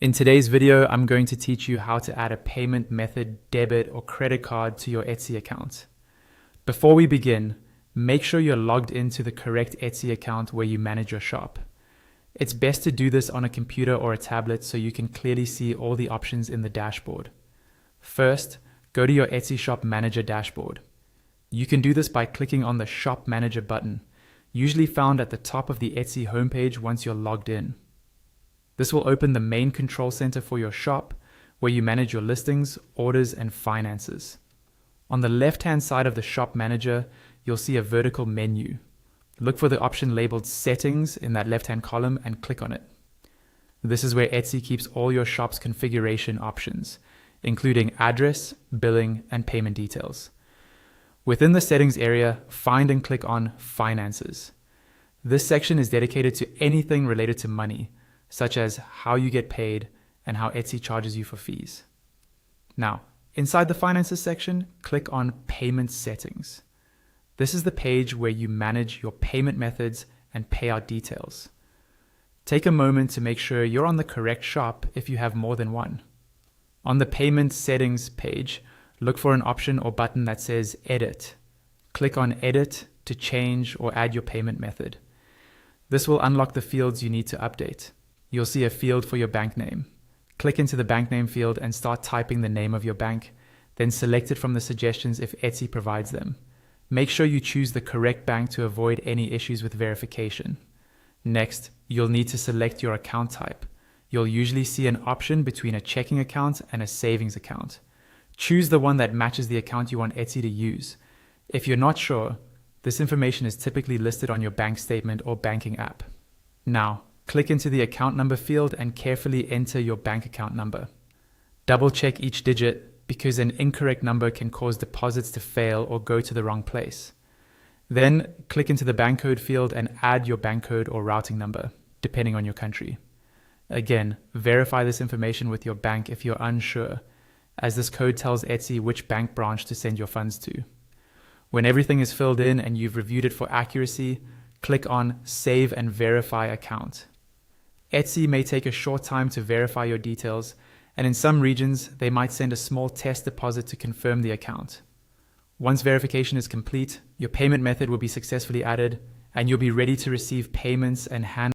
In today's video, I'm going to teach you how to add a payment method, debit or credit card to your Etsy account. Before we begin, make sure you're logged into the correct Etsy account where you manage your shop. It's best to do this on a computer or a tablet so you can clearly see all the options in the dashboard. First, go to your Etsy Shop Manager dashboard. You can do this by clicking on the Shop Manager button, usually found at the top of the Etsy homepage once you're logged in. This will open the main control center for your shop, where you manage your listings, orders, and finances. On the left-hand side of the Shop Manager, you'll see a vertical menu. Look for the option labeled Settings in that left-hand column and click on it. This is where Etsy keeps all your shop's configuration options, including address, billing, and payment details. Within the settings area, find and click on Finances. This section is dedicated to anything related to money, such as how you get paid and how Etsy charges you for fees. Now, inside the Finances section, click on Payment Settings. This is the page where you manage your payment methods and payout details. Take a moment to make sure you're on the correct shop if you have more than one. On the Payment Settings page, look for an option or button that says Edit. Click on Edit to change or add your payment method. This will unlock the fields you need to update. You'll see a field for your bank name. Click into the bank name field and start typing the name of your bank, then select it from the suggestions if Etsy provides them. Make sure you choose the correct bank to avoid any issues with verification. Next, you'll need to select your account type. You'll usually see an option between a checking account and a savings account. Choose the one that matches the account you want Etsy to use. If you're not sure, this information is typically listed on your bank statement or banking app. Now, click into the account number field and carefully enter your bank account number. Double check each digit because an incorrect number can cause deposits to fail or go to the wrong place. Then click into the bank code field and add your bank code or routing number, depending on your country. Again, verify this information with your bank if you're unsure, as this code tells Etsy which bank branch to send your funds to. When everything is filled in and you've reviewed it for accuracy, click on Save and Verify Account. Etsy may take a short time to verify your details, and in some regions, they might send a small test deposit to confirm the account. Once verification is complete, your payment method will be successfully added, and you'll be ready to receive payments and hand